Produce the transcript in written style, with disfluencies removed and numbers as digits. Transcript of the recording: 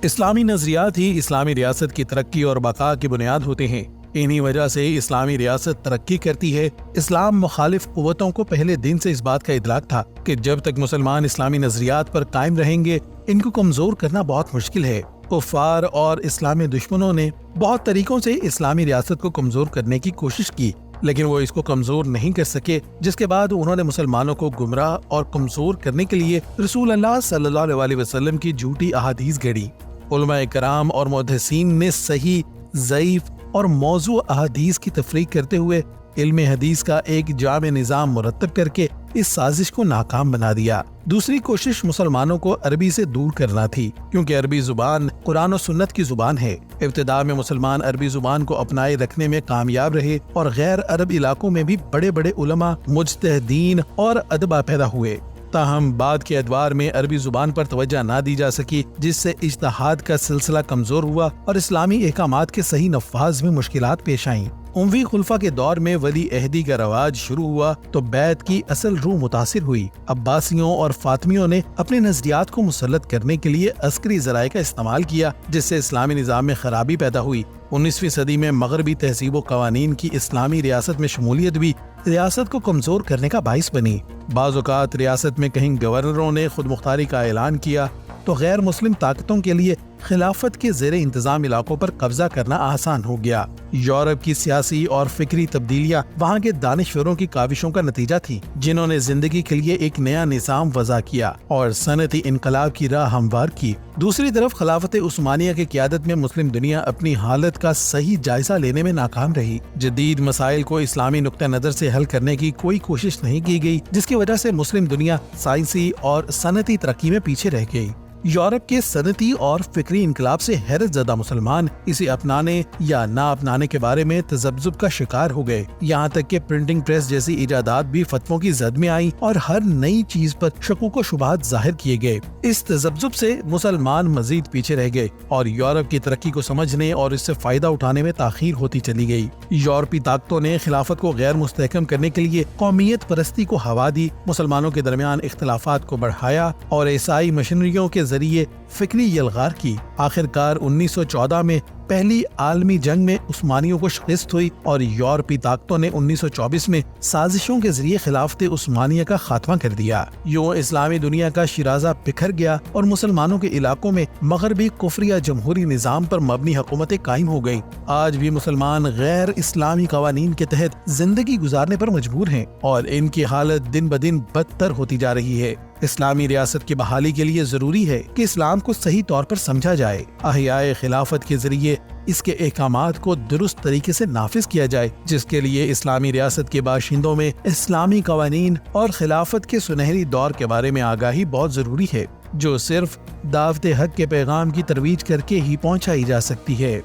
اسلامی نظریات ہی اسلامی ریاست کی ترقی اور بقا کی بنیاد ہوتے ہیں۔ انہی وجہ سے اسلامی ریاست ترقی کرتی ہے۔ اسلام مخالف قوتوں کو پہلے دن سے اس بات کا ادراک تھا کہ جب تک مسلمان اسلامی نظریات پر قائم رہیں گے ان کو کمزور کرنا بہت مشکل ہے۔ کفار اور اسلامی دشمنوں نے بہت طریقوں سے اسلامی ریاست کو کمزور کرنے کی کوشش کی، لیکن وہ اس کو کمزور نہیں کر سکے، جس کے بعد انہوں نے مسلمانوں کو گمراہ اور کمزور کرنے کے لیے رسول اللہ صلی اللہ علیہ وسلم کی جھوٹی احادیث گھڑی۔ علماء کرام اور محدثین نے صحیح، ضعیف اور موضوع احادیث کی تفریق کرتے ہوئے علم حدیث کا ایک جامع نظام مرتب کر کے اس سازش کو ناکام بنا دیا۔ دوسری کوشش مسلمانوں کو عربی سے دور کرنا تھی، کیونکہ عربی زبان قرآن و سنت کی زبان ہے۔ ابتدا میں مسلمان عربی زبان کو اپنائے رکھنے میں کامیاب رہے اور غیر عرب علاقوں میں بھی بڑے بڑے علماء، مجتہدین اور ادبا پیدا ہوئے۔ تاہم بعد کے ادوار میں عربی زبان پر توجہ نہ دی جا سکی، جس سے اجتہاد کا سلسلہ کمزور ہوا اور اسلامی احکامات کے صحیح نفاذ میں مشکلات پیش آئیں۔ اموی خلفاء کے دور میں ولی عہدی کا رواج شروع ہوا تو بیعت کی اصل روح متاثر ہوئی۔ عباسیوں اور فاطمیوں نے اپنے نظریات کو مسلط کرنے کے لیے عسکری ذرائع کا استعمال کیا، جس سے اسلامی نظام میں خرابی پیدا ہوئی۔ 19ویں صدی میں مغربی تہذیب و قوانین کی اسلامی ریاست میں شمولیت بھی ریاست کو کمزور کرنے کا باعث بنی۔ بعض اوقات ریاست میں کہیں گورنروں نے خود مختاری کا اعلان کیا تو غیر مسلم طاقتوں کے لیے خلافت کے زیر انتظام علاقوں پر قبضہ کرنا آسان ہو گیا۔ یورپ کی سیاسی اور فکری تبدیلیاں وہاں کے دانشوروں کی کاوشوں کا نتیجہ تھی، جنہوں نے زندگی کے لیے ایک نیا نظام وضع کیا اور صنعتی انقلاب کی راہ ہموار کی۔ دوسری طرف خلافت عثمانیہ کی قیادت میں مسلم دنیا اپنی حالت کا صحیح جائزہ لینے میں ناکام رہی۔ جدید مسائل کو اسلامی نقطہ نظر سے حل کرنے کی کوئی کوشش نہیں کی گئی، جس کی وجہ سے مسلم دنیا سائنسی اور صنعتی ترقی میں پیچھے رہ گئی۔ یورپ کے صنعتی اور فکری انقلاب سے حیرت زدہ مسلمان اسے اپنانے یا نہ اپنانے کے بارے میں تذبذب کا شکار ہو گئے، یہاں تک کہ پرنٹنگ پریس جیسی ایجادات بھی فتووں کی زد میں آئیں اور ہر نئی چیز پر شکوک و شبہات ظاہر کیے گئے۔ اس تذبذب سے مسلمان مزید پیچھے رہ گئے اور یورپ کی ترقی کو سمجھنے اور اس سے فائدہ اٹھانے میں تاخیر ہوتی چلی گئی۔ یورپی طاقتوں نے خلافت کو غیر مستحکم کرنے کے لیے قومیت پرستی کو ہوا دی، مسلمانوں کے درمیان اختلافات کو بڑھایا اور عیسائی مشنریوں کے ذریعے فکری یلغار کی۔ آخرکار 1914 میں پہلی عالمی جنگ میں عثمانیوں کو شکست ہوئی اور یورپی طاقتوں نے 1924 میں سازشوں کے ذریعے خلافت عثمانیہ کا خاتمہ کر دیا۔ یوں اسلامی دنیا کا شیرازہ بکھر گیا اور مسلمانوں کے علاقوں میں مغربی کفریہ جمہوری نظام پر مبنی حکومتیں قائم ہو گئیں۔ آج بھی مسلمان غیر اسلامی قوانین کے تحت زندگی گزارنے پر مجبور ہیں اور ان کی حالت دن بدن بدتر ہوتی جا رہی ہے۔ اسلامی ریاست کی بحالی کے لیے ضروری ہے کہ اسلام کو صحیح طور پر سمجھا جائے، احیاء خلافت کے ذریعے اس کے احکامات کو درست طریقے سے نافذ کیا جائے، جس کے لیے اسلامی ریاست کے باشندوں میں اسلامی قوانین اور خلافت کے سنہری دور کے بارے میں آگاہی بہت ضروری ہے، جو صرف دعوت حق کے پیغام کی ترویج کر کے ہی پہنچائی جا سکتی ہے۔